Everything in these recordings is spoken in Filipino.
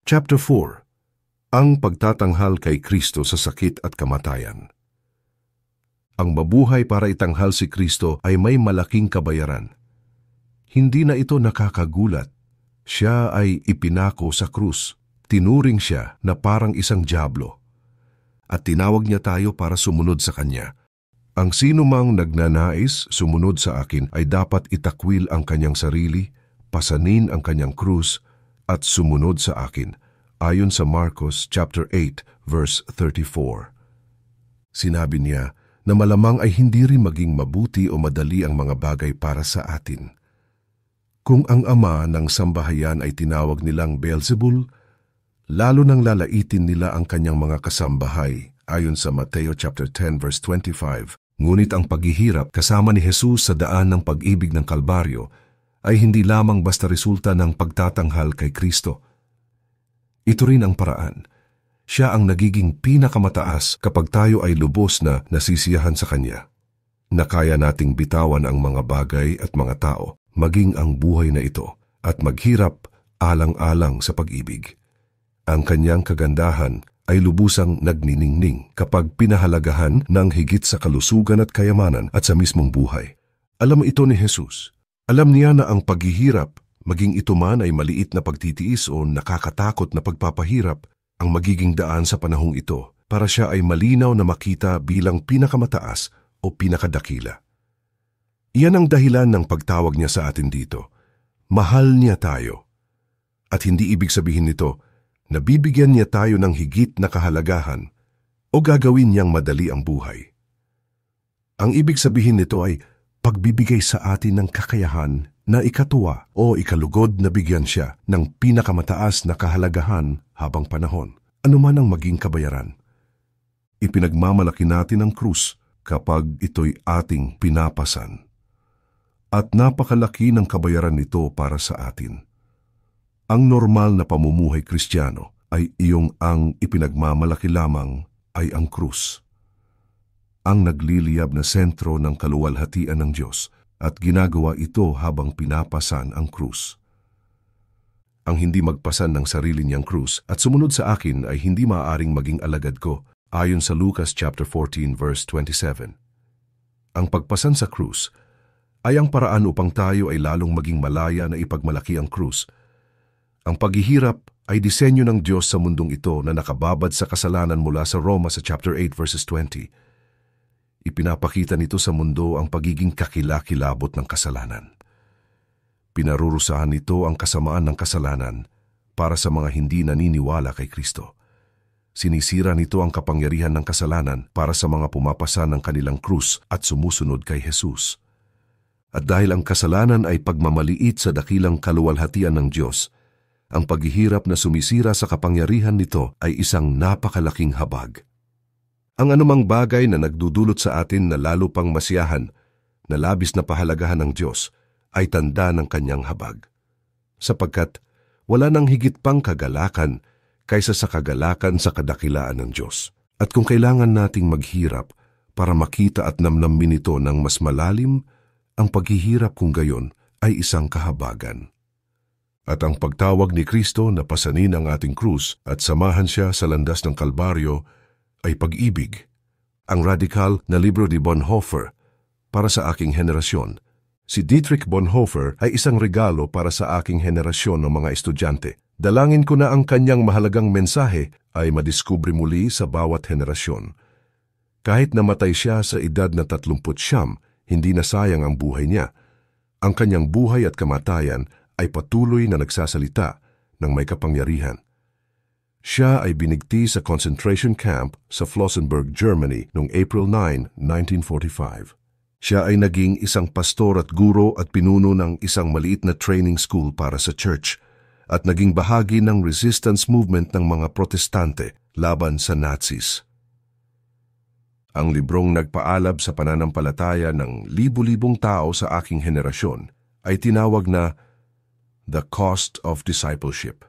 Chapter 4. Ang pagtatanghal kay Kristo sa sakit at kamatayan. Ang mabuhay para itanghal si Kristo ay may malaking kabayaran. Hindi na ito nakakagulat. Siya ay ipinako sa krus. Tinuring siya na parang isang dyablo. At tinawag niya tayo para sumunod sa Kanya. Ang sinumang nagnanais sumunod sa akin ay dapat itakwil ang kanyang sarili, pasanin ang kanyang krus, at sumunod sa akin, ayon sa Marcos chapter 8, verse 34. Sinabi niya na malamang ay hindi rin maging mabuti o madali ang mga bagay para sa atin. Kung ang ama ng sambahayan ay tinawag nilang Beelzebul, lalo nang lalaitin nila ang kanyang mga kasambahay, ayon sa Mateo chapter 10, verse 25. Ngunit ang paghihirap kasama ni Jesus sa daan ng pag-ibig ng Kalbaryo ay hindi lamang basta resulta ng pagtatanghal kay Kristo. Ito rin ang paraan. Siya ang nagiging pinakamataas kapag tayo ay lubos na nasisiyahan sa Kanya. Na kaya nating bitawan ang mga bagay at mga tao, maging ang buhay na ito, at maghirap alang-alang sa pag-ibig. Ang Kanyang kagandahan ay lubusang nagniningning kapag pinahalagahan ng higit sa kalusugan at kayamanan at sa mismong buhay. Alam ito ni Jesus. Alam niya na ang paghihirap, maging ito man ay maliit na pagtitiis o nakakatakot na pagpapahirap, ang magiging daan sa panahong ito para siya ay malinaw na makita bilang pinakamataas o pinakadakila. Iyan ang dahilan ng pagtawag niya sa atin dito. Mahal niya tayo. At hindi ibig sabihin nito na bibigyan niya tayo ng higit na kahalagahan o gagawin niyang madali ang buhay. Ang ibig sabihin nito ay pagbibigay sa atin ng kakayahan na ikatuwa o ikalugod na bigyan siya ng pinakamataas na kahalagahan habang panahon, anuman ang maging kabayaran. Ipinagmamalaki natin ang krus kapag ito'y ating pinapasan. At napakalaki ng kabayaran nito para sa atin. Ang normal na pamumuhay Kristiyano ay iyong ang ipinagmamalaki lamang ay ang krus. Ang nagliliyab na sentro ng kaluwalhatian ng Diyos at ginagawa ito habang pinapasan ang krus. Ang hindi magpasan ng sarili niyang krus at sumunod sa akin ay hindi maaaring maging alagad ko, ayon sa Lucas chapter 14 verse 27. Ang pagpasan sa krus ay ang paraan upang tayo ay lalong maging malaya na ipagmalaki ang krus. Ang paghihirap ay disenyo ng Diyos sa mundong ito na nakababad sa kasalanan mula sa Roma sa chapter 8 verses 20. Ipinapakita nito sa mundo ang pagiging kakilakilabot ng kasalanan. Pinarurusahan nito ang kasamaan ng kasalanan para sa mga hindi naniniwala kay Kristo. Sinisira nito ang kapangyarihan ng kasalanan para sa mga pumapasa ng kanilang krus at sumusunod kay Jesus. At dahil ang kasalanan ay pagmamaliit sa dakilang kaluwalhatian ng Diyos, ang paghihirap na sumisira sa kapangyarihan nito ay isang napakalaking habag. Ang anumang bagay na nagdudulot sa atin na lalo pang masiyahan, na labis na pahalagahan ng Diyos, ay tanda ng kanyang habag. Sapagkat wala nang higit pang kagalakan kaysa sa kagalakan sa kadakilaan ng Diyos. At kung kailangan nating maghirap para makita at namnamin ito ng mas malalim, ang paghihirap kung gayon ay isang kahabagan. At ang pagtawag ni Kristo na pasanin ang ating krus at samahan siya sa landas ng Kalbaryo ay pag-ibig. Ang radikal na libro ni Bonhoeffer para sa aking henerasyon. Si Dietrich Bonhoeffer ay isang regalo para sa aking henerasyon ng mga estudyante. Dalangin ko na ang kanyang mahalagang mensahe ay madiskubre muli sa bawat henerasyon. Kahit namatay siya sa edad na 39, hindi na sayang ang buhay niya. Ang kanyang buhay at kamatayan ay patuloy na nagsasalita ng may kapangyarihan. Siya ay binigti sa concentration camp sa Flossenburg, Germany noong April 9, 1945. Siya ay naging isang pastor at guro at pinuno ng isang maliit na training school para sa church at naging bahagi ng resistance movement ng mga protestante laban sa Nazis. Ang librong nagpaalab sa pananampalataya ng libu-libong tao sa aking henerasyon ay tinawag na The Cost of Discipleship.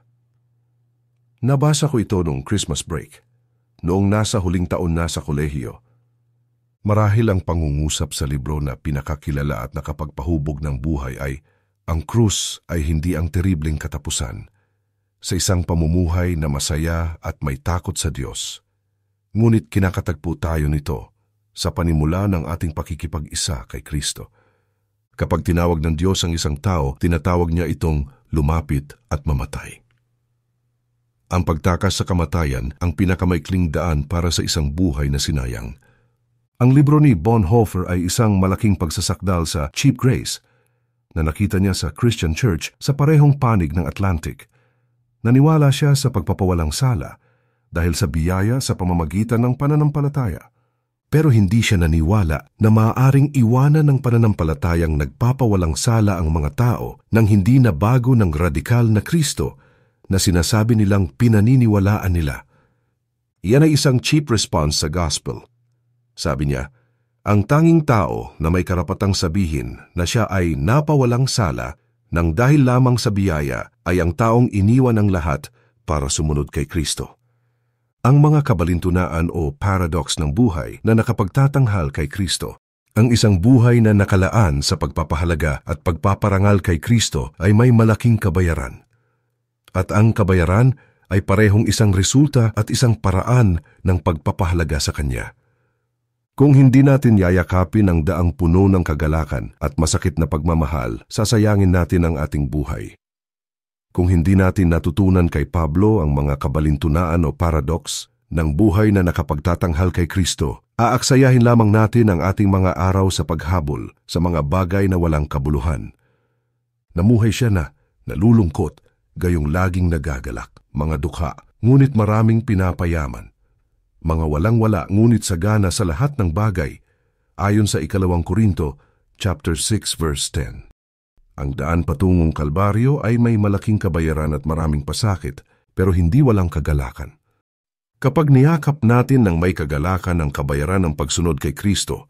Nabasa ko ito noong Christmas break, noong nasa huling taon na sa kolehiyo. Marahil ang pangungusap sa libro na pinakakilala at nakapagpahubog ng buhay ay, ang krus ay hindi ang teribleng katapusan. sa isang pamumuhay na masaya at may takot sa Diyos. Ngunit kinakatagpo tayo nito sa panimula ng ating pakikipag-isa kay Kristo. Kapag tinawag ng Diyos ang isang tao, tinatawag niya itong lumapit at mamatay. Ang pagtakas sa kamatayan ang pinakamaikling daan para sa isang buhay na sinayang. Ang libro ni Bonhoeffer ay isang malaking pagsasakdal sa cheap grace na nakita niya sa Christian Church sa parehong panig ng Atlantic. Naniwala siya sa pagpapawalang sala dahil sa biyaya sa pamamagitan ng pananampalataya. Pero hindi siya naniwala na maaaring iwanan ng pananampalatayang nagpapawalang sala ang mga tao nang hindi na bago ng radikal na Kristo na sinasabi nilang pinaniniwalaan nila. Iyan ay isang cheap response sa gospel. Sabi niya, ang tanging tao na may karapatang sabihin na siya ay napawalang sala nang dahil lamang sa biyaya ay ang taong iniwan ng lahat para sumunod kay Kristo. Ang mga kabalintunaan o paradox ng buhay na nakapagtatanghal kay Kristo. Ang isang buhay na nakalaan sa pagpapahalaga at pagpaparangal kay Kristo ay may malaking kabayaran. At ang kabayaran ay parehong isang resulta at isang paraan ng pagpapahalaga sa Kanya. Kung hindi natin yayakapin ang daang puno ng kagalakan at masakit na pagmamahal, sasayangin natin ang ating buhay. Kung hindi natin natutunan kay Pablo ang mga kabalintunaan o paradox ng buhay na nakapagtatanghal kay Kristo, aaksayahin lamang natin ang ating mga araw sa paghabol sa mga bagay na walang kabuluhan. Namuhay siya na nalulungkot, gayong laging nagagalak, mga dukha, ngunit maraming pinapayaman. Mga walang-wala ngunit sagana sa lahat ng bagay, ayon sa 2 Korinto, chapter 6, verse 10. Ang daan patungong Kalbaryo ay may malaking kabayaran at maraming pasakit, pero hindi walang kagalakan. Kapag niyakap natin ng may kagalakan ang kabayaran ng pagsunod kay Kristo,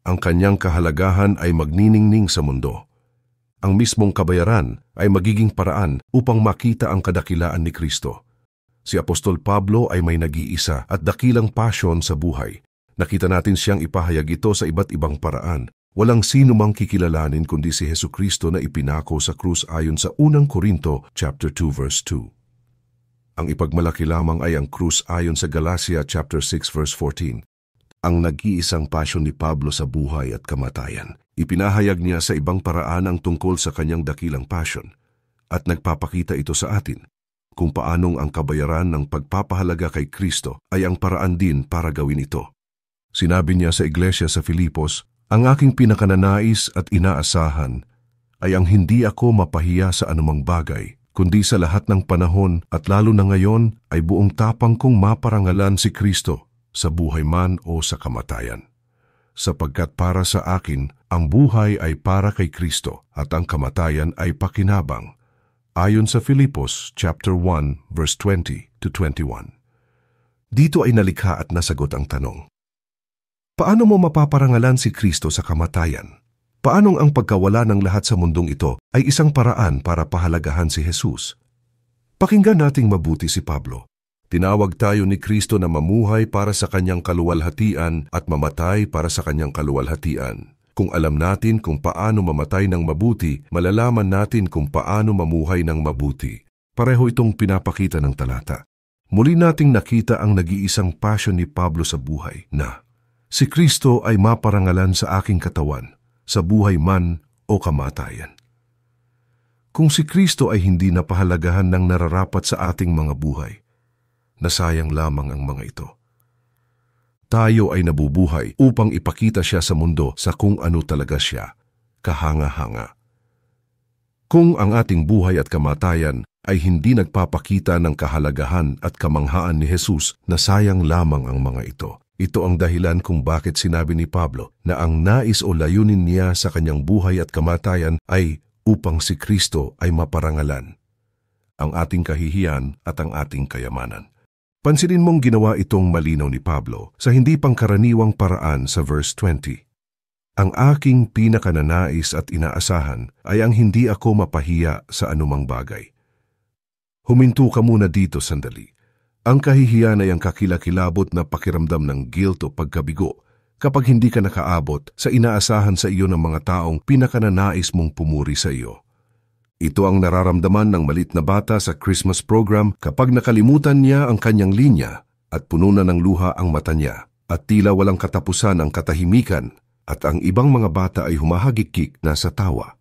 ang kanyang kahalagahan ay magniningning sa mundo. Ang mismong kabayaran ay magiging paraan upang makita ang kadakilaan ni Kristo. Si Apostol Pablo ay may nag-iisa at dakilang pasyon sa buhay. Nakita natin siyang ipahayag ito sa iba't ibang paraan. Walang sino mang kikilalanin kundi si Hesukristo na ipinako sa krus ayon sa 1 Korinto chapter 2 verse 2. Ang ipagmalaki lamang ay ang krus ayon sa Galatia chapter 6 verse 14. Ang nag-iisang pasyon ni Pablo sa buhay at kamatayan. Ipinahayag niya sa ibang paraan ang tungkol sa kanyang dakilang pasyon at nagpapakita ito sa atin kung paanong ang kabayaran ng pagpapahalaga kay Kristo ay ang paraan din para gawin ito. Sinabi niya sa iglesia sa Filipos, ang aking pinakananais at inaasahan ay ang hindi ako mapahiya sa anumang bagay, kundi sa lahat ng panahon at lalo na ngayon ay buong tapang kong maparangalan si Kristo sa buhay man o sa kamatayan. Sapagkat para sa akin, ang buhay ay para kay Kristo at ang kamatayan ay pakinabang, ayon sa Filipos chapter 1 verse 20 to 21. Dito ay nalikha at nasagot ang tanong. Paano mo mapaparangalan si Kristo sa kamatayan? Paanong ang pagkawala ng lahat sa mundong ito ay isang paraan para pahalagahan si Jesus? Pakinggan nating mabuti si Pablo. Tinawag tayo ni Kristo na mamuhay para sa kanyang kaluwalhatian at mamatay para sa kanyang kaluwalhatian. Kung alam natin kung paano mamatay ng mabuti, malalaman natin kung paano mamuhay ng mabuti. Pareho itong pinapakita ng talata. Muli nating nakita ang nag-iisang pasyon ni Pablo sa buhay na si Kristo ay maparangalan sa aking katawan, sa buhay man o kamatayan. Kung si Kristo ay hindi napahalagahan ng nararapat sa ating mga buhay, nasayang lamang ang mga ito. Tayo ay nabubuhay upang ipakita siya sa mundo sa kung ano talaga siya, kahanga-hanga. Kung ang ating buhay at kamatayan ay hindi nagpapakita ng kahalagahan at kamanghaan ni Jesus, nasayang lamang ang mga ito. Ito ang dahilan kung bakit sinabi ni Pablo na ang nais o layunin niya sa kanyang buhay at kamatayan ay upang si Kristo ay maparangalan, ang ating kahihiyan at ang ating kayamanan. Pansinin mong ginawa itong malinaw ni Pablo sa hindi pangkaraniwang paraan sa verse 20. Ang aking pinakananais at inaasahan ay ang hindi ako mapahiya sa anumang bagay. Huminto ka muna dito sandali. Ang kahihiyan ay ang kakilakilabot na pakiramdam ng guilt o pagkabigo kapag hindi ka nakaabot sa inaasahan sa iyo ng mga taong pinakananais mong pumuri sa iyo. Ito ang nararamdaman ng malit na bata sa Christmas program kapag nakalimutan niya ang kanyang linya at puno na ng luha ang mata niya at tila walang katapusan ang katahimikan at ang ibang mga bata ay humahagikik na sa tawa.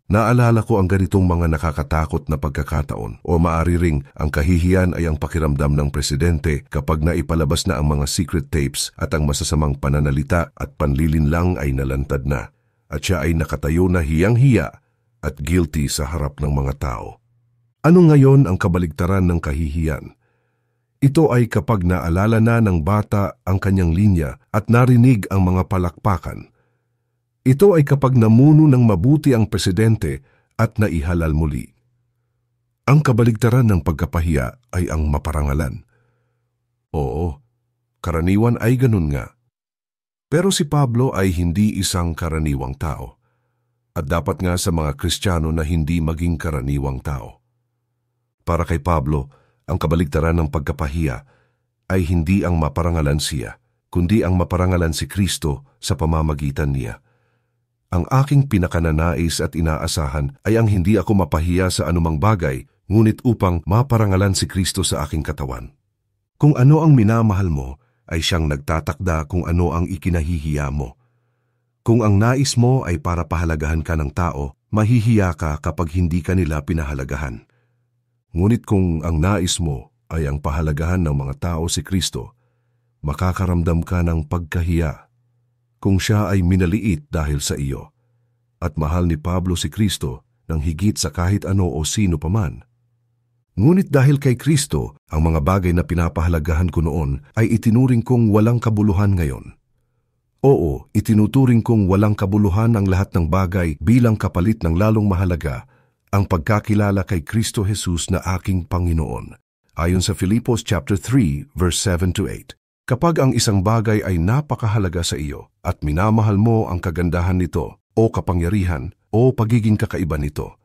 Naalala ko ang ganitong mga nakakatakot na pagkakataon o maaari ring ang kahihiyan ay ang pakiramdam ng presidente kapag naipalabas na ang mga secret tapes at ang masasamang pananalita at panlilinlang ay nalantad na at siya ay nakatayo na hiyang-hiya at guilty sa harap ng mga tao. Ano ngayon ang kabaligtaran ng kahihiyan? Ito ay kapag naalala na ng bata ang kanyang linya at narinig ang mga palakpakan. Ito ay kapag namuno ng mabuti ang presidente at naihalal muli. Ang kabaligtaran ng pagkapahiya ay ang maparangalan. Oo, karaniwan ay ganun nga. Pero si Pablo ay hindi isang karaniwang tao. At dapat nga sa mga Kristiyano na hindi maging karaniwang tao. Para kay Pablo, ang kabaligtaran ng pagkapahiya ay hindi ang maparangalan siya, kundi ang maparangalan si Kristo sa pamamagitan niya. Ang aking pinakananais at inaasahan ay ang hindi ako mapahiya sa anumang bagay, ngunit upang maparangalan si Kristo sa aking katawan. Kung ano ang minamahal mo, ay siyang nagtatakda kung ano ang ikinahihiya mo. Kung ang nais mo ay para pahalagahan ka ng tao, mahihiya ka kapag hindi ka nila pinahalagahan. Ngunit kung ang nais mo ay ang pahalagahan ng mga tao si Kristo, makakaramdam ka ng pagkahiya kung siya ay minaliit dahil sa iyo. At mahal ni Pablo si Kristo ng higit sa kahit ano o sino paman. Ngunit dahil kay Kristo, ang mga bagay na pinapahalagahan ko noon ay itinuring kong walang kabuluhan ngayon. Oo, itinuturing kong walang kabuluhan ang lahat ng bagay bilang kapalit ng lalong mahalaga ang pagkakilala kay Kristo Jesus na aking Panginoon. Ayon sa Filipos chapter 3 verse 7-8. Kapag ang isang bagay ay napakahalaga sa iyo at minamahal mo ang kagandahan nito o kapangyarihan o pagiging kakaiba nito,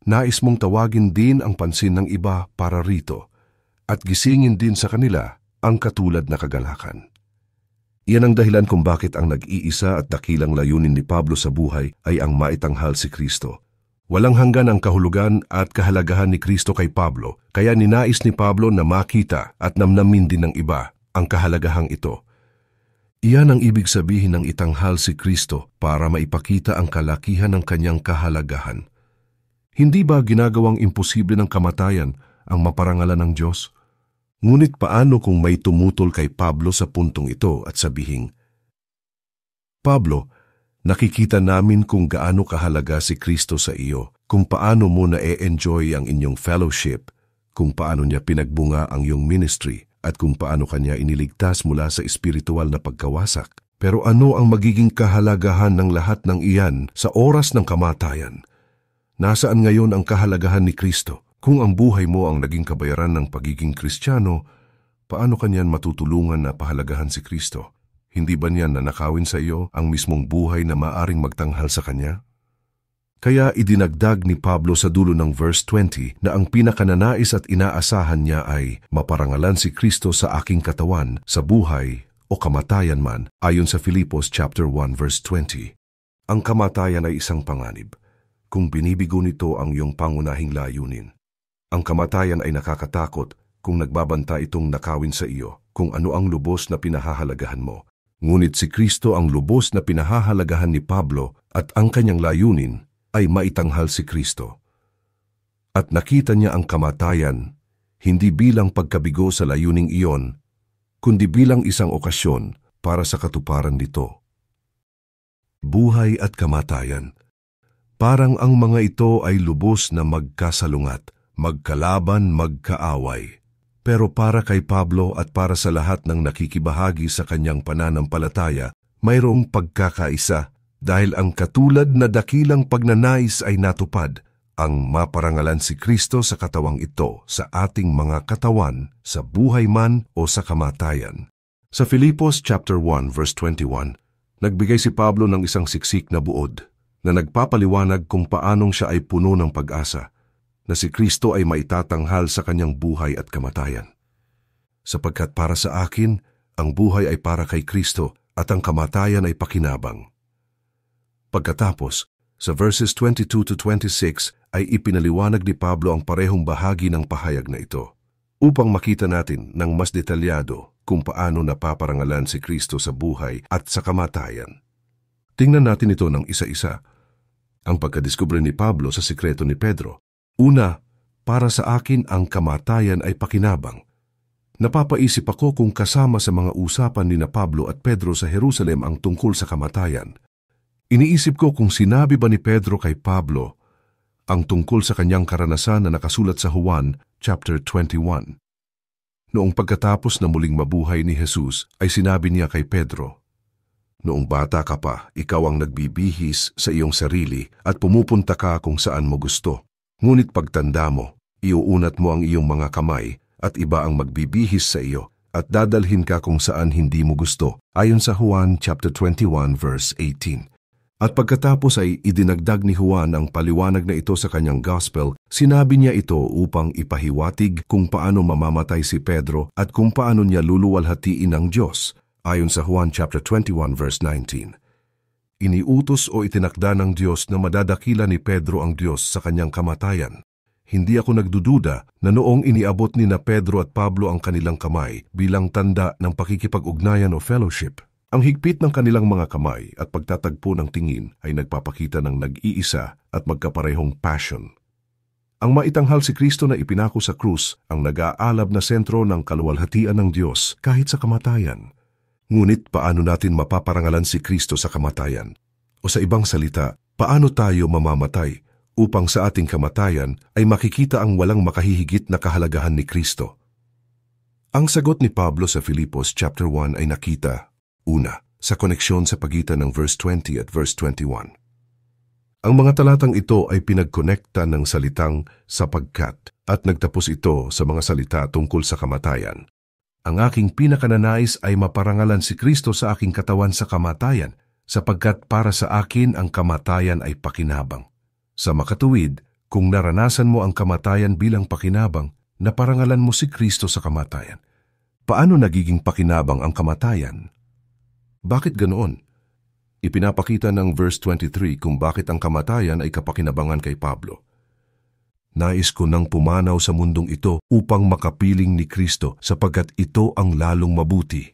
nais mong tawagin din ang pansin ng iba para rito at gisingin din sa kanila ang katulad na kagalakan. Iyan ang dahilan kung bakit ang nag-iisa at dakilang layunin ni Pablo sa buhay ay ang maitanghal si Kristo. Walang hanggan ang kahulugan at kahalagahan ni Kristo kay Pablo, kaya ninais ni Pablo na makita at namnamin din ng iba ang kahalagahang ito. Iyan ang ibig sabihin ng itanghal si Kristo para maipakita ang kalakihan ng kanyang kahalagahan. Hindi ba ginagawang imposible ng kamatayan ang maparangalan ng Diyos? Ngunit paano kung may tumutol kay Pablo sa puntong ito at sabihing, Pablo, nakikita namin kung gaano kahalaga si Kristo sa iyo, kung paano mo na-enjoy ang inyong fellowship, kung paano niya pinagbunga ang iyong ministry, at kung paano kanya iniligtas mula sa espiritual na pagkawasak. Pero ano ang magiging kahalagahan ng lahat ng iyan sa oras ng kamatayan? Nasaan ngayon ang kahalagahan ni Kristo? Kung ang buhay mo ang naging kabayaran ng pagiging Kristiyano, paano kanyan matutulungan na pahalagahan si Kristo? Hindi ba niya nanakawin sa iyo ang mismong buhay na maaring magtanghal sa Kanya? Kaya idinagdag ni Pablo sa dulo ng verse 20 na ang pinakananais at inaasahan niya ay maparangalan si Kristo sa aking katawan, sa buhay o kamatayan man, ayon sa Filipos chapter 1 verse 20. Ang kamatayan ay isang panganib, kung binibigo nito ang iyong pangunahing layunin. Ang kamatayan ay nakakatakot kung nagbabanta itong nakawin sa iyo kung ano ang lubos na pinahahalagahan mo. Ngunit si Kristo ang lubos na pinahahalagahan ni Pablo at ang kanyang layunin ay maitanghal si Kristo. At nakita niya ang kamatayan hindi bilang pagkabigo sa layuning iyon, kundi bilang isang okasyon para sa katuparan nito. Buhay at kamatayan. Parang ang mga ito ay lubos na magkasalungat, magkalaban, magkaaway. Pero para kay Pablo at para sa lahat ng nakikibahagi sa kanyang pananampalataya, mayroong pagkakaisa dahil ang katulad na dakilang pagnanais ay natupad, ang maparangalan si Kristo sa katawang ito sa ating mga katawan, sa buhay man o sa kamatayan. Sa Filipos chapter 1 verse 21, nagbigay si Pablo ng isang siksik na buod na nagpapaliwanag kung paanong siya ay puno ng pag-asa, na si Kristo ay maitatanghal sa kanyang buhay at kamatayan. Sapagkat para sa akin, ang buhay ay para kay Kristo at ang kamatayan ay pakinabang. Pagkatapos, Sa verses 22 to 26 ay ipinaliwanag ni Pablo ang parehong bahagi ng pahayag na ito, upang makita natin ng mas detalyado kung paano napaparangalan si Kristo sa buhay at sa kamatayan. Tingnan natin ito ng isa-isa. Ang pagkadiskubre ni Pablo sa sikreto ni Pedro. Una, para sa akin ang kamatayan ay pakinabang. Napapaisip ako kung kasama sa mga usapan ni na Pablo at Pedro sa Jerusalem ang tungkol sa kamatayan. Iniisip ko kung sinabi ba ni Pedro kay Pablo ang tungkol sa kanyang karanasan na nakasulat sa Juan chapter 21. Noong pagkatapos na muling mabuhay ni Jesus ay sinabi niya kay Pedro, "Noong bata ka pa, ikaw ang nagbibihis sa iyong sarili at pumupunta ka kung saan mo gusto. Ngunit pagtanda mo, iuunat mo ang iyong mga kamay at iba ang magbibihis sa iyo at dadalhin ka kung saan hindi mo gusto." Ayon sa Juan chapter 21 verse 18. At pagkatapos ay idinagdag ni Juan ang paliwanag na ito sa kanyang gospel, sinabi niya ito upang ipahiwatig kung paano mamamatay si Pedro at kung paano niya luluwalhatiin ang Diyos, ayon sa Juan chapter 21 verse 19. Iniutos o itinakda ng Diyos na madadakila ni Pedro ang Diyos sa kanyang kamatayan. Hindi ako nagdududa na noong iniabot ni na Pedro at Pablo ang kanilang kamay bilang tanda ng pakikipag-ugnayan o fellowship, ang higpit ng kanilang mga kamay at pagtatagpo ng tingin ay nagpapakita ng nag-iisa at magkaparehong passion. Ang maitanghal si Kristo na ipinako sa krus ang nag-aalab na sentro ng kaluwalhatian ng Diyos kahit sa kamatayan. Ngunit paano natin mapaparangalan si Kristo sa kamatayan? O sa ibang salita, paano tayo mamamatay upang sa ating kamatayan ay makikita ang walang makahihigit na kahalagahan ni Kristo? Ang sagot ni Pablo sa Filipos chapter 1 ay nakita, una, sa koneksyon sa pagitan ng verse 20 at verse 21. Ang mga talatang ito ay pinagkonekta ng salitang sapagkat at nagtapos ito sa mga salita tungkol sa kamatayan. Ang aking pinakananais ay maparangalan si Kristo sa aking katawan sa kamatayan, sapagkat para sa akin ang kamatayan ay pakinabang. Sa makatuwid, kung naranasan mo ang kamatayan bilang pakinabang, naparangalan mo si Kristo sa kamatayan. Paano nagiging pakinabang ang kamatayan? Bakit ganoon? Ipinapakita ng verse 23 kung bakit ang kamatayan ay kapakinabangan kay Pablo. Nais ko nang pumanaw sa mundong ito upang makapiling ni Kristo sapagkat ito ang lalong mabuti.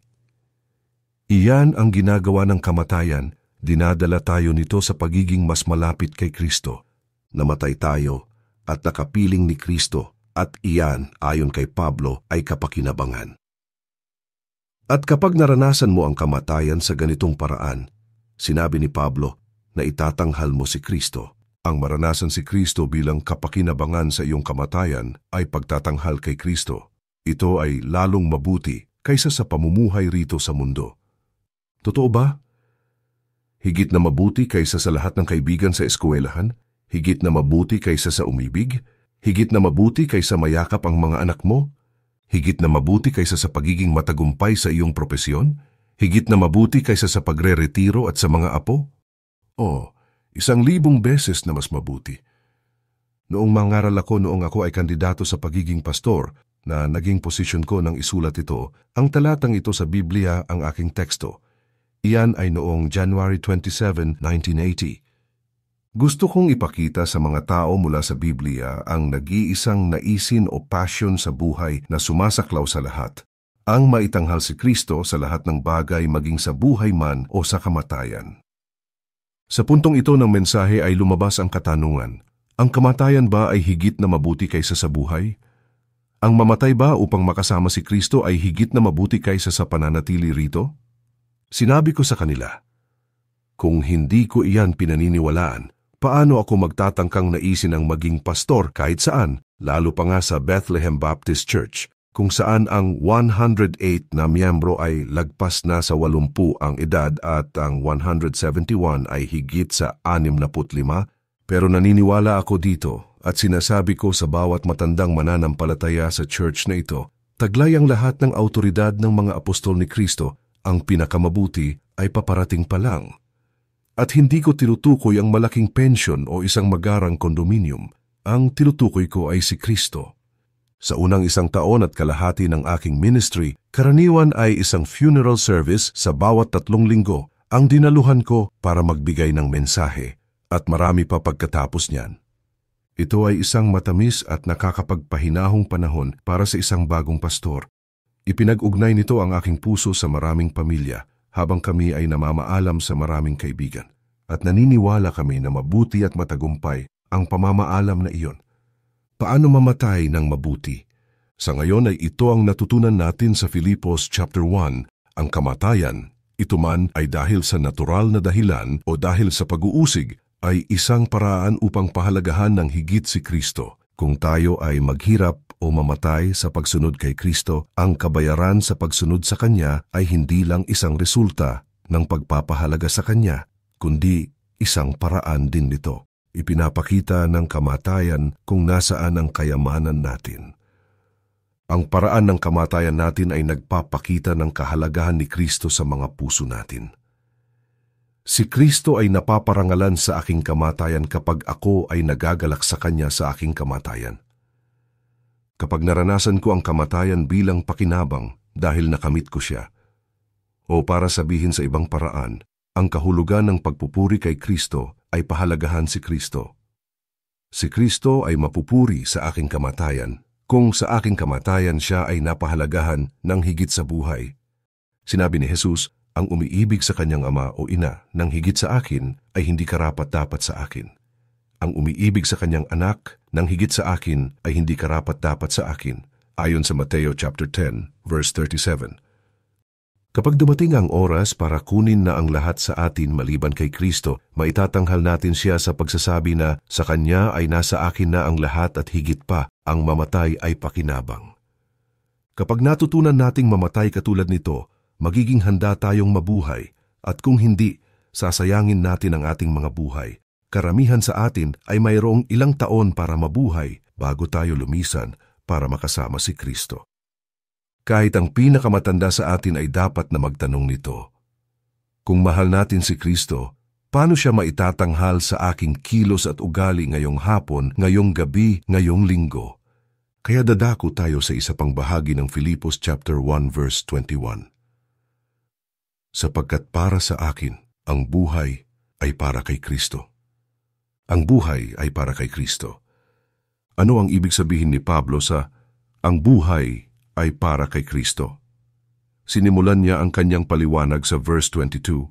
Iyan ang ginagawa ng kamatayan, dinadala tayo nito sa pagiging mas malapit kay Kristo. Namatay tayo at nakapiling ni Kristo at iyan, ayon kay Pablo, ay kapakinabangan. At kapag naranasan mo ang kamatayan sa ganitong paraan, sinabi ni Pablo na itatanghal mo si Kristo. Ang maranasan si Kristo bilang kapakinabangan sa iyong kamatayan ay pagtatanghal kay Kristo. Ito ay lalong mabuti kaysa sa pamumuhay rito sa mundo. Totoo ba? Higit na mabuti kaysa sa lahat ng kaibigan sa eskwelahan? Higit na mabuti kaysa sa umibig? Higit na mabuti kaysa mayakap ang mga anak mo? Higit na mabuti kaysa sa pagiging matagumpay sa iyong propesyon? Higit na mabuti kaysa sa pagre-retiro at sa mga apo? O, 1,000 beses na mas mabuti. Noong mangaral ako noong ako ay kandidato sa pagiging pastor, na naging posisyon ko nang isulat ito, ang talatang ito sa Biblia ang aking teksto. Iyan ay noong January 27, 1980. Gusto kong ipakita sa mga tao mula sa Biblia ang nag-iisang naisin o passion sa buhay na sumasaklaw sa lahat. Ang maitanghal si Kristo sa lahat ng bagay maging sa buhay man o sa kamatayan. Sa puntong ito ng mensahe ay lumabas ang katanungan, ang kamatayan ba ay higit na mabuti kaysa sa buhay? Ang mamatay ba upang makasama si Kristo ay higit na mabuti kaysa sa pananatili rito? Sinabi ko sa kanila, kung hindi ko iyan pinaniniwalaan, paano ako magtatangkang naisin ang maging pastor kahit saan, lalo pa nga sa Bethlehem Baptist Church, kung saan ang 108 na miyembro ay lagpas na sa 80 ang edad at ang 171 ay higit sa 65, pero naniniwala ako dito at sinasabi ko sa bawat matandang mananampalataya sa church na ito, taglay ang lahat ng autoridad ng mga apostol ni Kristo, ang pinakamabuti ay paparating pa lang. At hindi ko tinutukoy ang malaking pensyon o isang magarang kondominium. Ang tinutukoy ko ay si Kristo. Sa unang 1 taon at kalahati ng aking ministry, karaniwan ay isang funeral service sa bawat 3 linggo ang dinaluhan ko para magbigay ng mensahe. at marami pa pagkatapos niyan. Ito ay isang matamis at nakakapagpahinahong panahon para sa isang bagong pastor. Ipinag-ugnay nito ang aking puso sa maraming pamilya habang kami ay namamaalam sa maraming kaibigan. At naniniwala kami na mabuti at matagumpay ang pamamaalam na iyon. Paano mamatay ng mabuti? Sa ngayon ay ito ang natutunan natin sa Filipos chapter 1, ang kamatayan, ito man ay dahil sa natural na dahilan o dahil sa pag-uusig, ay isang paraan upang pahalagahan ng higit si Kristo. Kung tayo ay maghirap o mamatay sa pagsunod kay Kristo, ang kabayaran sa pagsunod sa Kanya ay hindi lang isang resulta ng pagpapahalaga sa Kanya, kundi isang paraan din nito. Ipinapakita ng kamatayan kung nasaan ang kayamanan natin. Ang paraan ng kamatayan natin ay nagpapakita ng kahalagahan ni Kristo sa mga puso natin. Si Kristo ay napaparangalan sa aking kamatayan kapag ako ay nagagalak sa Kanya sa aking kamatayan. Kapag naranasan ko ang kamatayan bilang pakinabang dahil nakamit ko siya, o para sabihin sa ibang paraan, ang kahulugan ng pagpupuri kay Kristo ay pahalagahan si Kristo. Si Kristo ay mapupuri sa aking kamatayan kung sa aking kamatayan siya ay napahalagahan ng higit sa buhay. Sinabi ni Jesus, ang umiibig sa kanyang ama o ina ng higit sa akin ay hindi karapat-dapat sa akin. Ang umiibig sa kanyang anak ng higit sa akin ay hindi karapat-dapat sa akin, ayon sa Mateo chapter 10, verse 37. Kapag dumating ang oras para kunin na ang lahat sa atin maliban kay Kristo, maitatanghal natin siya sa pagsasabi na sa Kanya ay nasa akin na ang lahat at higit pa, ang mamatay ay pakinabang. Kapag natutunan nating mamatay katulad nito, magiging handa tayong mabuhay, at kung hindi, sasayangin natin ang ating mga buhay. Karamihan sa atin ay mayroong ilang taon para mabuhay bago tayo lumisan para makasama si Kristo. Kahit ang pinakamatanda sa atin ay dapat na magtanong nito. Kung mahal natin si Kristo, paano siya maitatanghal sa aking kilos at ugali ngayong hapon, ngayong gabi, ngayong linggo? Kaya dadako tayo sa isa pang bahagi ng Filipos chapter 1 verse 21. Sapagkat para sa akin, ang buhay ay para kay Kristo. Ang buhay ay para kay Kristo. Ano ang ibig sabihin ni Pablo sa ang buhay ay para kay Kristo? Sinimulan niya ang kanyang paliwanag sa verse 22.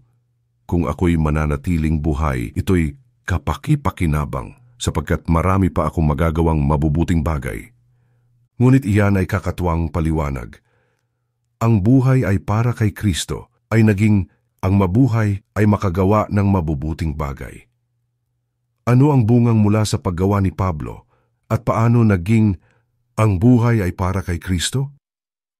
Kung ako'y mananatiling buhay, ito'y kapaki-pakinabang, sapagkat marami pa akong magagawang mabubuting bagay. Ngunit iyan ay kakatuwang paliwanag. Ang buhay ay para kay Kristo ay naging ang mabuhay ay makagawa ng mabubuting bagay. Ano ang bungang mula sa paggawa ni Pablo at paano naging ang buhay ay para kay Kristo?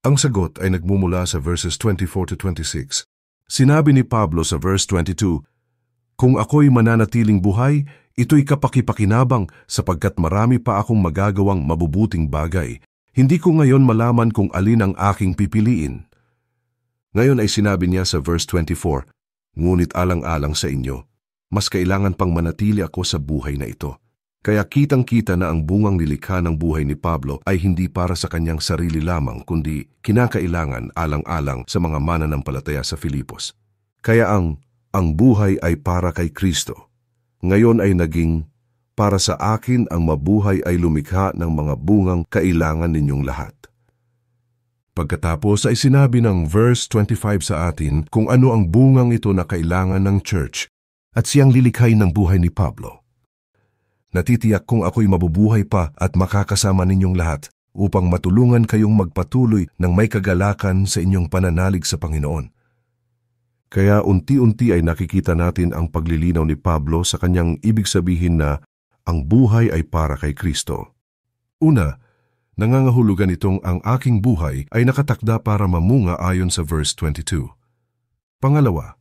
Ang sagot ay nagmumula sa verses 24 to 26. Sinabi ni Pablo sa verse 22, kung ako'y mananatiling buhay, ito'y kapaki-pakinabang sapagkat marami pa akong magagawang mabubuting bagay. Hindi ko ngayon malaman kung alin ang aking pipiliin. Ngayon ay sinabi niya sa verse 24, ngunit alang-alang sa inyo, mas kailangan pang manatili ako sa buhay na ito. Kaya kitang-kita na ang bungang nilikha ng buhay ni Pablo ay hindi para sa kanyang sarili lamang, kundi kinakailangan alang-alang sa mga mananampalataya sa Filipos. Kaya ang buhay ay para kay Kristo. Ngayon ay naging, para sa akin ang mabuhay ay lumikha ng mga bungang kailangan ninyong lahat. Pagkatapos ay sinabi ng verse 25 sa atin kung ano ang bungang ito na kailangan ng church at siyang lilikhain ng buhay ni Pablo. Natitiyak kung ako'y mabubuhay pa at makakasama ninyong lahat upang matulungan kayong magpatuloy ng may kagalakan sa inyong pananalig sa Panginoon. Kaya unti-unti ay nakikita natin ang paglilinaw ni Pablo sa kanyang ibig sabihin na ang buhay ay para kay Kristo. Una, nangangahulugan itong ang aking buhay ay nakatakda para mamunga ayon sa verse 22. Pangalawa,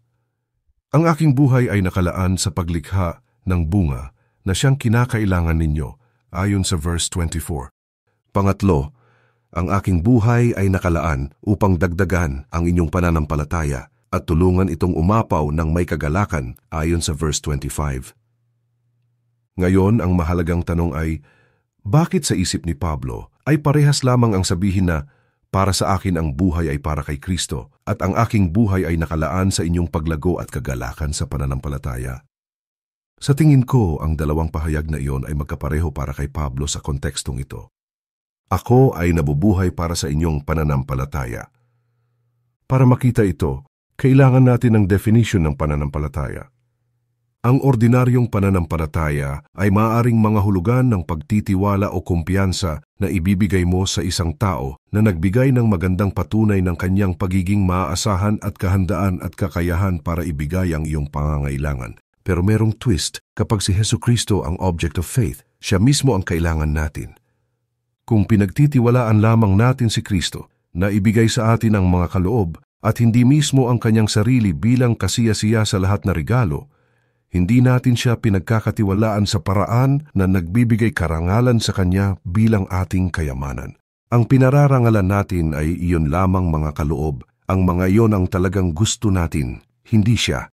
ang aking buhay ay nakalaan sa paglikha ng bunga na siyang kinakailangan ninyo, ayon sa verse 24. Pangatlo, ang aking buhay ay nakalaan upang dagdagan ang inyong pananampalataya at tulungan itong umapaw ng may kagalakan, ayon sa verse 25. Ngayon, ang mahalagang tanong ay, bakit sa isip ni Pablo ay parehas lamang ang sabihin na, para sa akin ang buhay ay para kay Kristo at ang aking buhay ay nakalaan sa inyong paglago at kagalakan sa pananampalataya? Sa tingin ko, ang dalawang pahayag na iyon ay magkapareho para kay Pablo sa kontekstong ito. Ako ay nabubuhay para sa inyong pananampalataya. Para makita ito, kailangan natin ng definition ng pananampalataya. Ang ordinaryong pananampalataya ay maaaring mga hulugan ng pagtitiwala o kumpiyansa na ibibigay mo sa isang tao na nagbigay ng magandang patunay ng kanyang pagiging maaasahan at kahandaan at kakayahan para ibigay ang iyong pangangailangan. Pero merong twist kapag si Jesucristo ang object of faith, siya mismo ang kailangan natin. Kung pinagtitiwalaan lamang natin si Kristo na ibigay sa atin ang mga kaloob at hindi mismo ang kanyang sarili bilang kasiyasiya sa lahat na regalo, hindi natin siya pinagkakatiwalaan sa paraan na nagbibigay karangalan sa kanya bilang ating kayamanan. Ang pinararangalan natin ay iyon lamang mga kaloob, ang mga iyon ang talagang gusto natin, hindi siya.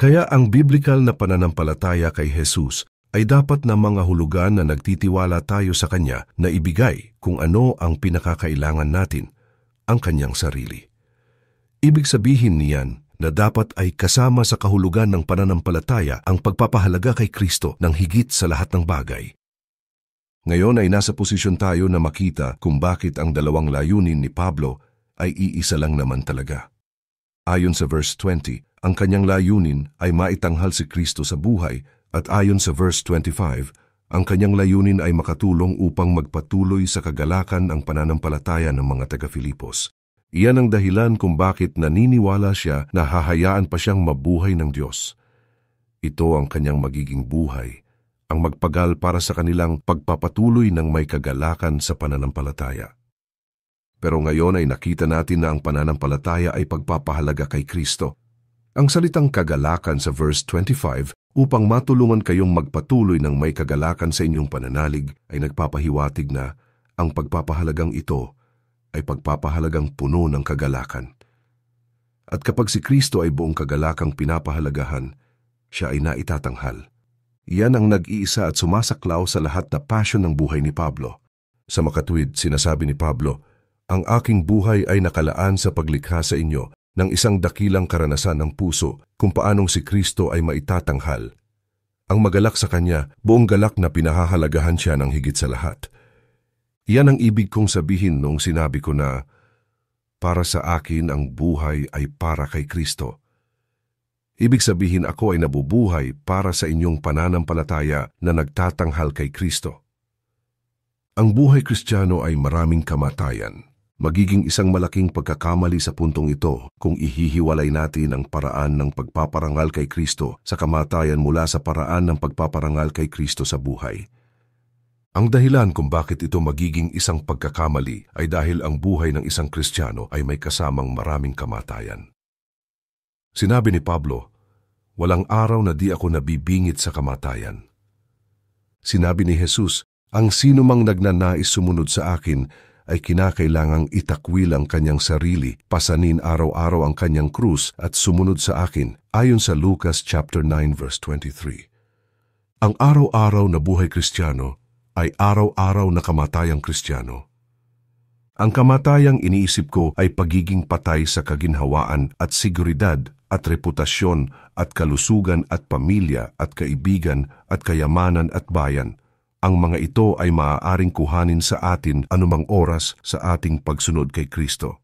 Kaya ang biblical na pananampalataya kay Jesus ay dapat na mga hulugan na nagtitiwala tayo sa kanya na ibigay kung ano ang pinakakailangan natin, ang kanyang sarili. Ibig sabihin niyan na dapat ay kasama sa kahulugan ng pananampalataya ang pagpapahalaga kay Kristo ng higit sa lahat ng bagay. Ngayon ay nasa posisyon tayo na makita kung bakit ang dalawang layunin ni Pablo ay iisa lang naman talaga. Ayon sa verse 20, ang kanyang layunin ay maitanghal si Kristo sa buhay at ayon sa verse 25, ang kanyang layunin ay makatulong upang magpatuloy sa kagalakan ang pananampalataya ng mga taga-Filipos. Iyan ang dahilan kung bakit naniniwala siya na hahayaan pa siyang mabuhay ng Diyos. Ito ang kanyang magiging buhay, ang magpagal para sa kanilang pagpapatuloy ng may kagalakan sa pananampalataya. Pero ngayon ay nakita natin na ang pananampalataya ay pagpapahalaga kay Kristo. Ang salitang kagalakan sa verse 25 upang matulungan kayong magpatuloy ng may kagalakan sa inyong pananalig ay nagpapahiwatig na ang pagpapahalagang ito ay pagpapahalagang puno ng kagalakan. At kapag si Kristo ay buong kagalakang pinapahalagahan, siya ay naitatanghal. Iyan ang nag-iisa at sumasaklaw sa lahat na passion ng buhay ni Pablo. Sa makatuwid, sinasabi ni Pablo, ang aking buhay ay nakalaan sa paglikha sa inyo ng isang dakilang karanasan ng puso kung paanong si Kristo ay maitatanghal. Ang magalak sa kanya, buong galak na pinahahalagahan siya ng higit sa lahat. Iyan ang ibig kong sabihin nung sinabi ko na, para sa akin ang buhay ay para kay Kristo. Ibig sabihin ako ay nabubuhay para sa inyong pananampalataya na nagtatanghal kay Kristo. Ang buhay Kristiyano ay maraming kamatayan. Magiging isang malaking pagkakamali sa puntong ito kung ihihiwalay natin ang paraan ng pagpaparangal kay Kristo sa kamatayan mula sa paraan ng pagpaparangal kay Kristo sa buhay. Ang dahilan kung bakit ito magiging isang pagkakamali ay dahil ang buhay ng isang Kristiyano ay may kasamang maraming kamatayan. Sinabi ni Pablo, walang araw na di ako nabibingit sa kamatayan. Sinabi ni Jesus, ang sinumang nagnanais sumunod sa akin ay kinakailangang itakwil ang kanyang sarili, pasanin araw-araw ang kanyang krus at sumunod sa akin, ayon sa Lucas chapter 9 verse 23. Ang araw-araw na buhay Kristiyano ay araw-araw na kamatayang Kristiyano. Ang kamatayang iniisip ko ay pagiging patay sa kaginhawaan at seguridad at reputasyon at kalusugan at pamilya at kaibigan at kayamanan at bayan. Ang mga ito ay maaaring kuhanin sa atin anumang oras sa ating pagsunod kay Kristo.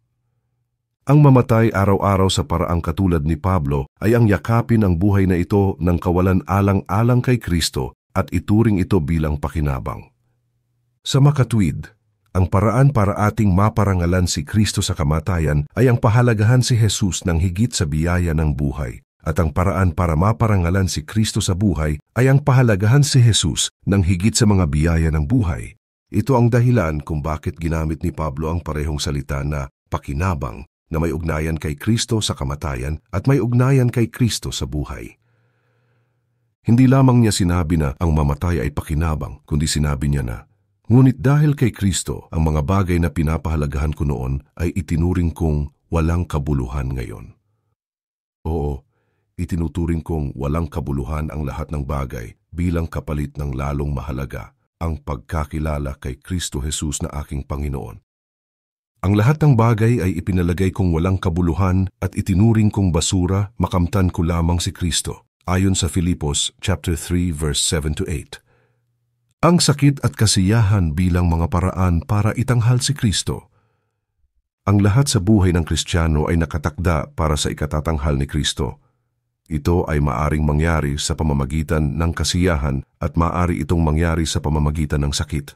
Ang mamatay araw-araw sa paraang katulad ni Pablo ay ang yakapin ang buhay na ito ng kawalan alang-alang kay Kristo at ituring ito bilang pakinabang. Sa makatwid, ang paraan para ating maparangalan si Kristo sa kamatayan ay ang pahalagahan si Jesus ng higit sa biyaya ng buhay, at ang paraan para maparangalan si Kristo sa buhay ay ang pahalagahan si Jesus ng higit sa mga biyaya ng buhay. Ito ang dahilan kung bakit ginamit ni Pablo ang parehong salita na pakinabang na may ugnayan kay Kristo sa kamatayan at may ugnayan kay Kristo sa buhay. Hindi lamang niya sinabi na ang mamatay ay pakinabang, kundi sinabi niya na, ngunit dahil kay Kristo, ang mga bagay na pinapahalagahan ko noon ay itinuring kong walang kabuluhan ngayon. Oo, itinuturing kong walang kabuluhan ang lahat ng bagay bilang kapalit ng lalong mahalaga, ang pagkakilala kay Kristo Jesus na aking Panginoon. Ang lahat ng bagay ay ipinalagay kong walang kabuluhan at itinuring kong basura, makamtan ko lamang si Kristo. ayon sa Filipos chapter 3 verse 7 to 8. Ang sakit at kasiyahan bilang mga paraan para itanghal si Kristo. Ang lahat sa buhay ng Kristiyano ay nakatakda para sa ikatatanghal ni Kristo. Ito ay maaring mangyari sa pamamagitan ng kasiyahan at maaari itong mangyari sa pamamagitan ng sakit.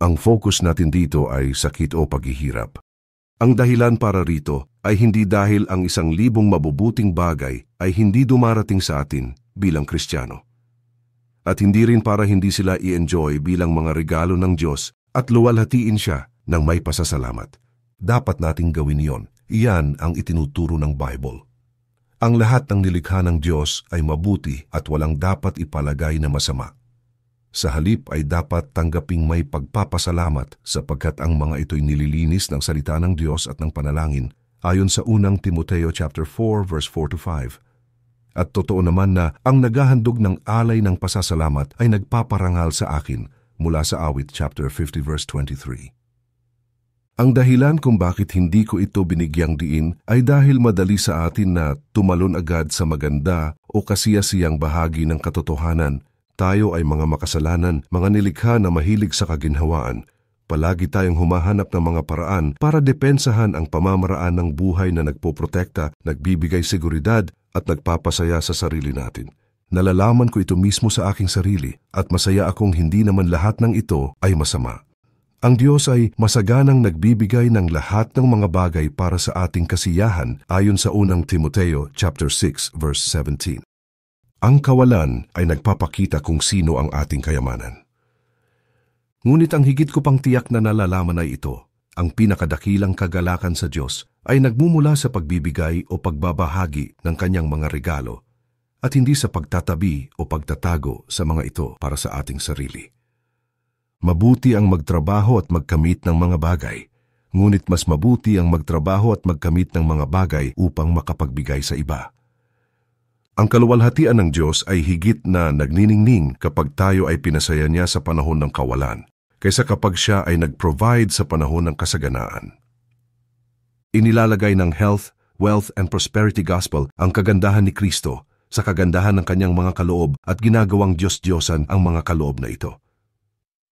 Ang focus natin dito ay sakit o paghihirap. Ang dahilan para rito ay hindi dahil ang 1,000 mabubuting bagay ay hindi dumarating sa atin bilang Kristiyano. At hindi rin para hindi sila i-enjoy bilang mga regalo ng Diyos at luwalhatiin siya ng may pasasalamat. Dapat nating gawin iyon. Iyan ang itinuturo ng Bible. Ang lahat ng nilikha ng Diyos ay mabuti at walang dapat ipalagay na masama. Sa halip ay dapat tanggaping may pagpapasalamat sapagkat ang mga ito'y nililinis ng salita ng Diyos at ng panalangin ayon sa unang Timoteo chapter 4 verse 4 to 5. At totoo naman na ang naghahandog ng alay ng pasasalamat ay nagpaparangal sa akin mula sa Awit chapter 50 verse 23. Ang dahilan kung bakit hindi ko ito binigyang diin ay dahil madali sa atin na tumalon agad sa maganda o kasiyasiyang bahagi ng katotohanan. Tayo ay mga makasalanan, mga nilikha na mahilig sa kaginhawaan. Palagi tayong humahanap ng mga paraan para depensahan ang pamamaraan ng buhay na nagpoprotekta, nagbibigay seguridad at nagpapasaya sa sarili natin. Nalalaman ko ito mismo sa aking sarili at masaya akong hindi naman lahat ng ito ay masama. Ang Diyos ay masaganang nagbibigay ng lahat ng mga bagay para sa ating kasiyahan ayon sa unang Timoteo chapter 6 verse 17. Ang kawalan ay nagpapakita kung sino ang ating kayamanan. Ngunit ang higit ko pang tiyak na nalalaman ay ito, ang pinakadakilang kagalakan sa Diyos ay nagmumula sa pagbibigay o pagbabahagi ng kanyang mga regalo at hindi sa pagtatabi o pagtatago sa mga ito para sa ating sarili. Mabuti ang magtrabaho at magkamit ng mga bagay, ngunit mas mabuti ang magtrabaho at magkamit ng mga bagay upang makapagbigay sa iba. Ang kaluwalhatian ng Diyos ay higit na nagniningning kapag tayo ay pinasaya niya sa panahon ng kawalan, kaysa kapag siya ay nag-provide sa panahon ng kasaganaan. Inilalagay ng health, wealth, and prosperity gospel ang kagandahan ni Kristo sa kagandahan ng kanyang mga kaloob at ginagawang Diyos-Diyosan ang mga kaloob na ito.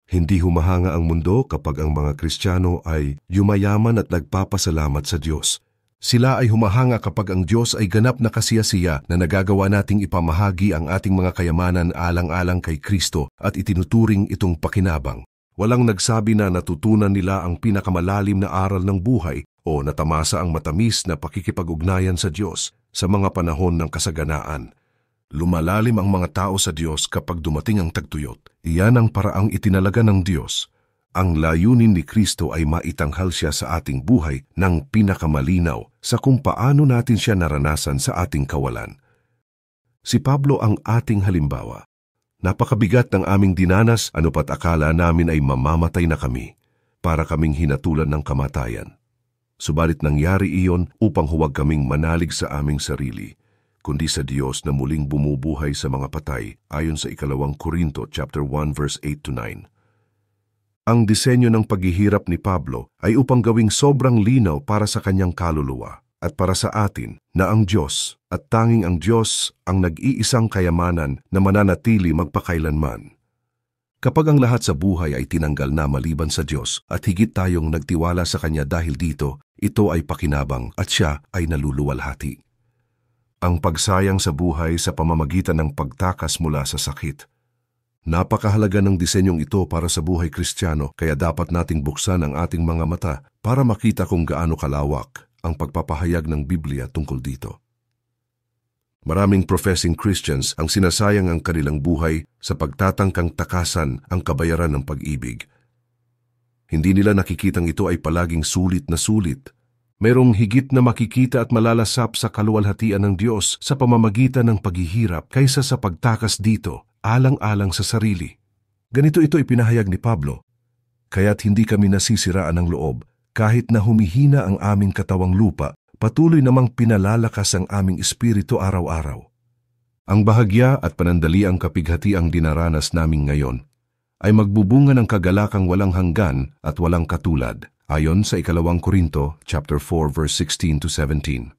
Hindi humahanga ang mundo kapag ang mga Kristiyano ay yumayaman at nagpapasalamat sa Diyos. Sila ay humahanga kapag ang Diyos ay ganap na kasiyasiya na nagagawa nating ipamahagi ang ating mga kayamanan alang-alang kay Kristo at itinuturing itong pakinabang. Walang nagsabi na natutunan nila ang pinakamalalim na aral ng buhay o natamasa ang matamis na pakikipag-ugnayan sa Diyos sa mga panahon ng kasaganaan. Lumalalim ang mga tao sa Diyos kapag dumating ang tagtuyot. Iyan ang paraang itinalaga ng Diyos. Ang layunin ni Kristo ay maitanghal siya sa ating buhay ng pinakamalinaw sa kung paano natin siya naranasan sa ating kawalan. Si Pablo ang ating halimbawa. Napakabigat ng aming dinanas, ano pat akala namin ay mamamatay na kami, para kaming hinatulan ng kamatayan. Subalit nangyari iyon upang huwag kaming manalig sa aming sarili, kundi sa Diyos na muling bumubuhay sa mga patay ayon sa 2 Korinto chapter 1 verse 8 to 9. Ang disenyo ng paghihirap ni Pablo ay upang gawing sobrang linaw para sa kanyang kaluluwa at para sa atin na ang Diyos at tanging ang Diyos ang nag-iisang kayamanan na mananatili magpakailanman. Kapag ang lahat sa buhay ay tinanggal na maliban sa Diyos at higit tayong nagtiwala sa Kanya dahil dito, ito ay pakinabang at siya ay naluluwalhati. Ang pagsayang sa buhay sa pamamagitan ng pagtakas mula sa sakit. Napakahalaga ng disenyong ito para sa buhay Kristiyano, kaya dapat nating buksan ang ating mga mata para makita kung gaano kalawak ang pagpapahayag ng Biblia tungkol dito. Maraming professing Christians ang sinasayang ang kanilang buhay sa pagtatangkang takasan ang kabayaran ng pag-ibig. Hindi nila nakikitang ito ay palaging sulit na sulit. Mayroong higit na makikita at malalasap sa kaluwalhatian ng Diyos sa pamamagitan ng paghihirap kaysa sa pagtakas dito, alang-alang sa sarili. Ganito ito ipinahayag ni Pablo, kaya't hindi kami nasisiraan ng loob, kahit na humihina ang aming katawang lupa, patuloy namang pinalalakas ang aming espiritu araw-araw. Ang bahagya at panandaliang kapighati ang dinaranas namin ngayon ay magbubunga ng kagalakang walang hanggan at walang katulad, ayon sa 2 Korinto chapter 4 verse 16 to 17.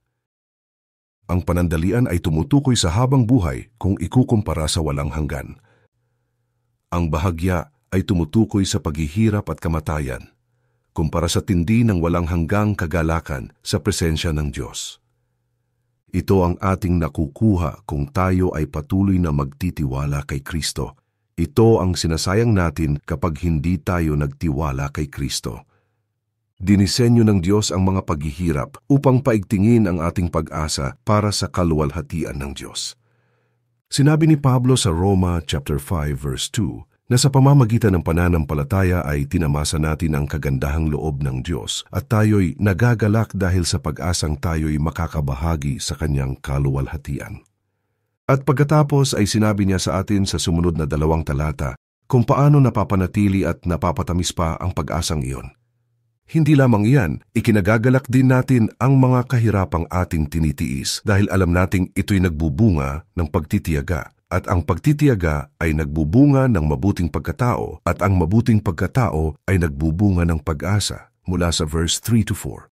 Ang panandalian ay tumutukoy sa habang buhay kung ikukumpara sa walang hanggan. Ang bahagya ay tumutukoy sa paghihirap at kamatayan, kumpara sa tindi ng walang hanggang kagalakan sa presensya ng Diyos. Ito ang ating nakukuha kung tayo ay patuloy na magtitiwala kay Kristo. Ito ang sinasayang natin kapag hindi tayo nagtiwala kay Kristo. Dinisenyo ng Diyos ang mga paghihirap upang paigtingin ang ating pag-asa para sa kaluwalhatian ng Diyos. Sinabi ni Pablo sa Roma chapter 5 verse 2 na sa pamamagitan ng pananampalataya ay tinamasa natin ang kagandahang loob ng Diyos at tayo'y nagagalak dahil sa pag-asang tayo'y makakabahagi sa kanyang kaluwalhatian. At pagkatapos ay sinabi niya sa atin sa sumunod na 2 talata kung paano napapanatili at napapatamis pa ang pag-asang iyon. Hindi lamang iyan, ikinagagalak din natin ang mga kahirapang ating tinitiis dahil alam nating ito'y nagbubunga ng pagtitiyaga. At ang pagtitiyaga ay nagbubunga ng mabuting pagkatao at ang mabuting pagkatao ay nagbubunga ng pag-asa mula sa verse 3-4.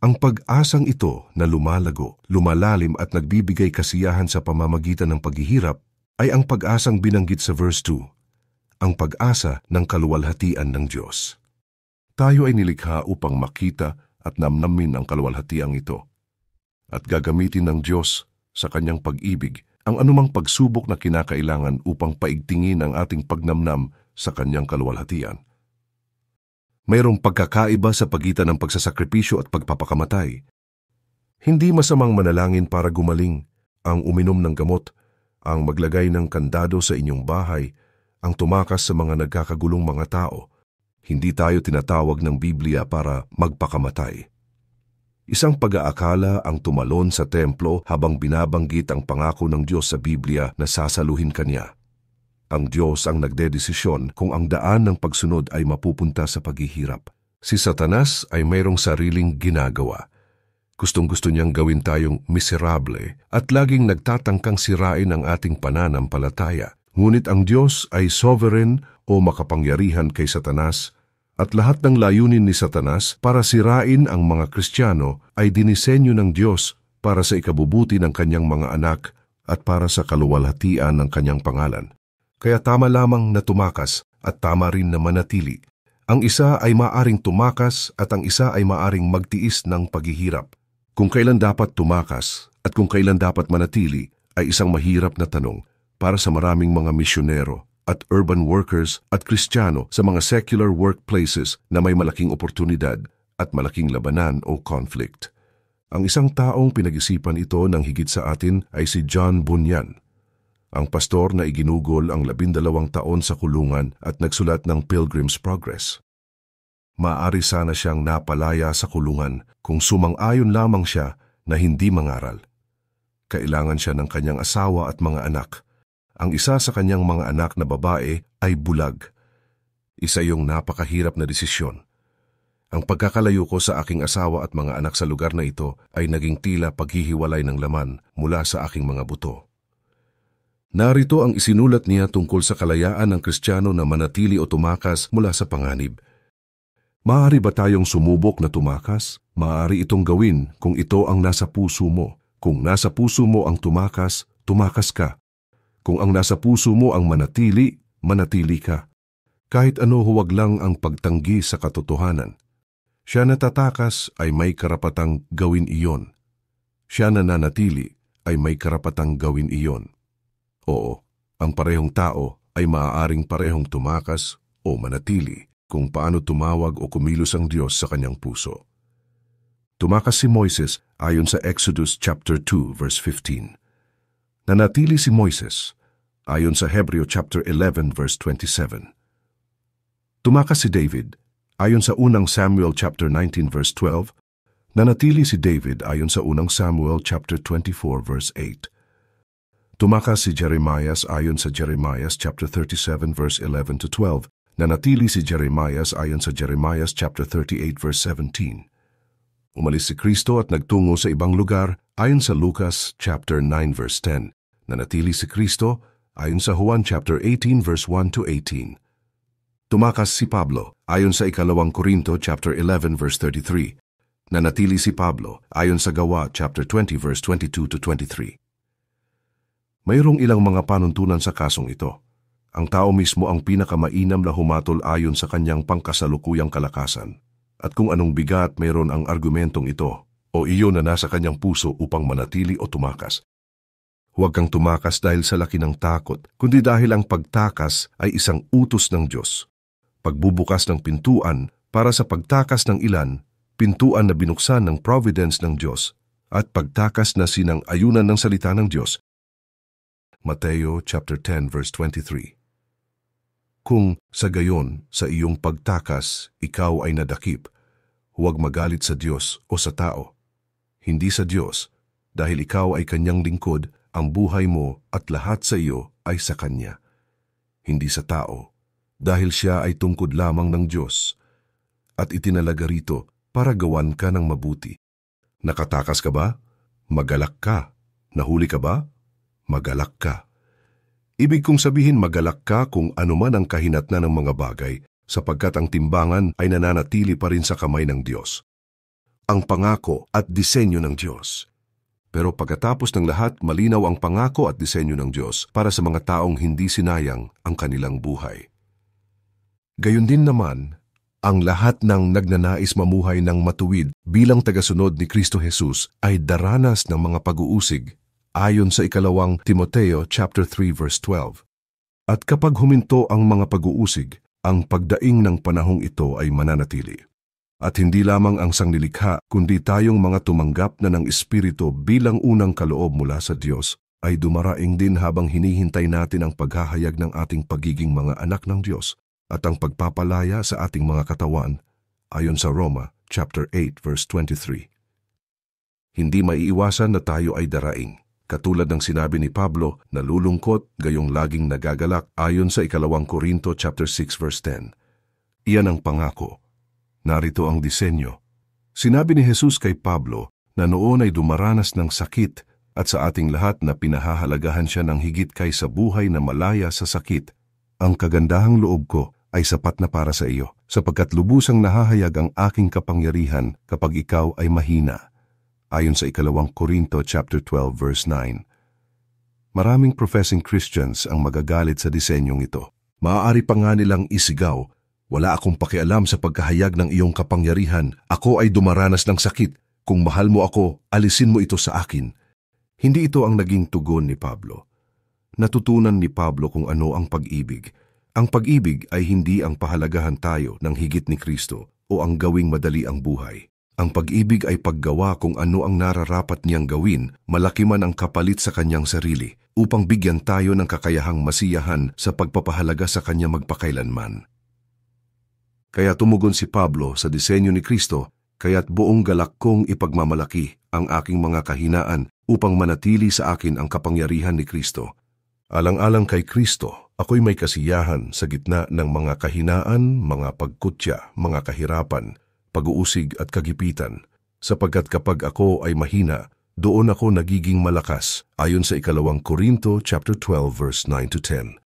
Ang pag-asang ito na lumalago, lumalalim at nagbibigay kasiyahan sa pamamagitan ng paghihirap ay ang pag-asang binanggit sa verse 2, ang pag-asa ng kaluwalhatian ng Diyos. Tayo ay nilikha upang makita at namnamin ang kaluwalhatiang ito at gagamitin ng Diyos sa kanyang pag-ibig ang anumang pagsubok na kinakailangan upang paigtingin ang ating pagnamnam sa kanyang kaluwalhatian. Mayroong pagkakaiba sa pagitan ng pagsasakripisyo at pagpapakamatay. Hindi masamang manalangin para gumaling, ang uminom ng gamot, ang maglagay ng kandado sa inyong bahay, ang tumakas sa mga nagkakagulong mga tao. Hindi tayo tinatawag ng Biblia para magpakamatay. Isang pag-aakala ang tumalon sa templo habang binabanggit ang pangako ng Diyos sa Biblia na sasaluhin kanya. Ang Diyos ang nagdedesisyon kung ang daan ng pagsunod ay mapupunta sa paghihirap. Si Satanas ay mayroong sariling ginagawa. Gustong-gusto niyang gawin tayong miserable at laging nagtatangkang sirain ang ating pananampalataya. Ngunit ang Diyos ay sovereign o makapangyarihan kay Satanas at lahat ng layunin ni Satanas para sirain ang mga Kristiyano ay dinisenyo ng Diyos para sa ikabubuti ng kanyang mga anak at para sa kaluwalhatian ng kanyang pangalan. Kaya tama lamang na tumakas at tama rin na manatili. Ang isa ay maaring tumakas at ang isa ay maaring magtiis ng paghihirap. Kung kailan dapat tumakas at kung kailan dapat manatili ay isang mahirap na tanong para sa maraming mga misyonero at urban workers at Kristiyano sa mga secular workplaces na may malaking oportunidad at malaking labanan o conflict. Ang isang taong pinag-isipan ito ng higit sa atin ay si John Bunyan, ang pastor na iginugol ang 12 taon sa kulungan at nagsulat ng Pilgrim's Progress. Maaari sana siyang napalaya sa kulungan kung sumang-ayon lamang siya na hindi mangaral. Kailangan siya ng kanyang asawa at mga anak. Ang isa sa kanyang mga anak na babae ay bulag. Isa yung napakahirap na desisyon. Ang pagkakalayo ko sa aking asawa at mga anak sa lugar na ito ay naging tila paghihiwalay ng laman mula sa aking mga buto. Narito ang isinulat niya tungkol sa kalayaan ng Kristiyano na manatili o tumakas mula sa panganib. Maaari ba tayong sumubok na tumakas? Maaari itong gawin kung ito ang nasa puso mo. Kung nasa puso mo ang tumakas, tumakas ka. Kung ang nasa puso mo ang manatili, manatili ka. Kahit ano huwag lang ang pagtanggi sa katotohanan. Siya na tatakas ay may karapatang gawin iyon. Siya na nanatili ay may karapatang gawin iyon. Oo, ang parehong tao ay maaaring parehong tumakas o manatili kung paano tumawag o kumilos ang Diyos sa kanyang puso. Tumakas si Moises ayon sa Exodus chapter 2 verse 15. Nanatili si Moises ayon sa Hebreo chapter 11 verse 27. Tumakas si David ayon sa unang Samuel chapter 19 verse 12. Nanatili si David ayon sa unang Samuel chapter 24 verse 8. Tumakas si Jeremias ayon sa Jeremias chapter 37 verse 11 to 12. Nanatili si Jeremias ayon sa Jeremias chapter 38 verse 17. Umalis si Kristo at nagtungo sa ibang lugar ayon sa Lucas chapter 9 verse 10. Nanatili si Kristo ayon sa Juan chapter 18 verse 1 to 18. Tumakas si Pablo ayon sa ikalawang Korinto chapter 11 verse 33. Nanatili si Pablo ayon sa Gawa chapter 20 verse 22 to 23. Mayroong ilang mga panuntunan sa kasong ito. Ang tao mismo ang pinakamainam na humatol ayon sa kanyang pangkasalukuyang kalakasan. At kung anong bigat mayroon ang argumentong ito, o iyon na nasa kanyang puso upang manatili o tumakas. Huwag kang tumakas dahil sa laki ng takot, kundi dahil ang pagtakas ay isang utos ng Diyos. Pagbubukas ng pintuan para sa pagtakas ng ilan, pintuan na binuksan ng providence ng Diyos, at pagtakas na sinang-ayunan ng salita ng Diyos. Mateo chapter 10 verse 23. Kung sa gayon sa iyong pagtakas ikaw ay nadakip, huwag magalit sa Diyos o sa tao. Hindi sa Diyos, dahil ikaw ay kanyang lingkod, ang buhay mo at lahat sa iyo ay sa Kanya. Hindi sa tao, dahil siya ay tungkod lamang ng Diyos, at itinalaga rito para gawan ka ng mabuti. Nakatakas ka ba? Magalak ka. Nahuli ka ba? Magalak ka. Ibig kong sabihin magalak ka kung anuman ang kahinatnan ng mga bagay, sapagkat ang timbangan ay nananatili pa rin sa kamay ng Diyos. Ang pangako at disenyo ng Diyos. Pero pagkatapos ng lahat, malinaw ang pangako at disenyo ng Diyos para sa mga taong hindi sinayang ang kanilang buhay. Gayon din naman, ang lahat ng nagnanais mamuhay ng matuwid bilang tagasunod ni Kristo Jesus ay daranas ng mga pag-uusig, ayon sa 2 Timoteo chapter 3 verse 12. At kapag huminto ang mga pag-uusig, ang pagdaing ng panahong ito ay mananatili. At hindi lamang ang sanglilikha, kundi tayong mga tumanggap na ng Espiritu bilang unang kaloob mula sa Diyos, ay dumaraing din habang hinihintay natin ang paghahayag ng ating pagiging mga anak ng Diyos at ang pagpapalaya sa ating mga katawan, ayon sa Roma chapter 8 verse 23. Hindi maiiwasan na tayo ay daraing. Katulad ng sinabi ni Pablo, nalulungkot gayong laging nagagalak ayon sa 2 Korinto chapter 6 verse 10. Iyan ang pangako. Narito ang disenyo. Sinabi ni Jesus kay Pablo na noon ay dumaranas ng sakit at sa ating lahat na pinahahalagahan siya ng higit kaysa buhay na malaya sa sakit. Ang kagandahang loob ko ay sapat na para sa iyo, sapagkat lubusang nahahayag ang aking kapangyarihan kapag ikaw ay mahina. Ayon sa 2 Korinto chapter 12 verse 9. Maraming professing Christians ang magagalit sa disenyong ito. Maaari pa nga nilang isigaw, wala akong pakialam sa pagkahayag ng iyong kapangyarihan. Ako ay dumaranas ng sakit. Kung mahal mo ako, alisin mo ito sa akin. Hindi ito ang naging tugon ni Pablo. Natutunan ni Pablo kung ano ang pag-ibig. Ang pag-ibig ay hindi ang pahalagahan tayo ng higit ni Kristo o ang gawing madali ang buhay. Ang pag-ibig ay paggawa kung ano ang nararapat niyang gawin, malaki man ang kapalit sa kanyang sarili, upang bigyan tayo ng kakayahang masiyahan sa pagpapahalaga sa kanya magpakailanman. Kaya tumugon si Pablo sa disenyo ni Kristo, kaya't buong galak kong ipagmamalaki ang aking mga kahinaan upang manatili sa akin ang kapangyarihan ni Kristo. Alang-alang kay Kristo, ako'y may kasiyahan sa gitna ng mga kahinaan, mga pagkutya, mga kahirapan, pag-uusig at kagipitan, sapagkat kapag ako ay mahina, doon ako nagiging malakas, ayon sa 2 Korinto chapter 12 verse 9 to 10.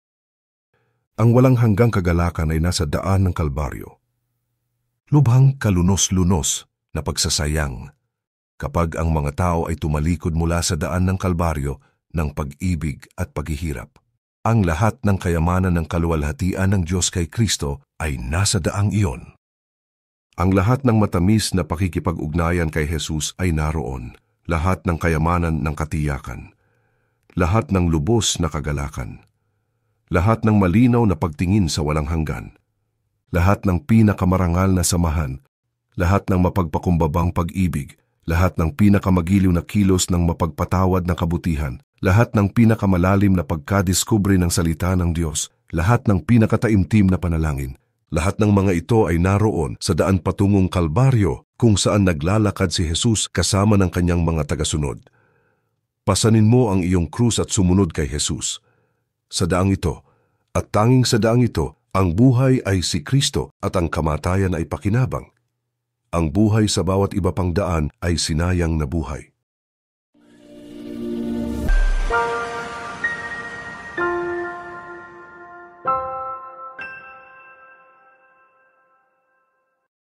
Ang walang hanggang kagalakan ay nasa daan ng Kalbaryo. Lubhang kalunos-lunos na pagsasayang, kapag ang mga tao ay tumalikod mula sa daan ng Kalbaryo ng pag-ibig at paghihirap. Ang lahat ng kayamanan ng kaluwalhatian ng Diyos kay Kristo ay nasa daang iyon. Ang lahat ng matamis na pakikipag-ugnayan kay Jesus ay naroon, lahat ng kayamanan ng katiyakan, lahat ng lubos na kagalakan, lahat ng malinaw na pagtingin sa walang hanggan, lahat ng pinakamarangal na samahan, lahat ng mapagpakumbabang pag-ibig, lahat ng pinakamagiliw na kilos ng mapagpatawad na kabutihan, lahat ng pinakamalalim na pagkadiskubre ng salita ng Diyos, lahat ng pinakataimtim na panalangin. Lahat ng mga ito ay naroon sa daan patungong Kalbaryo kung saan naglalakad si Jesus kasama ng kanyang mga tagasunod. Pasanin mo ang iyong krus at sumunod kay Jesus. Sa daang ito, at tanging sa daang ito, ang buhay ay si Kristo at ang kamatayan ay pakinabang. Ang buhay sa bawat iba pang daan ay sinayang na buhay.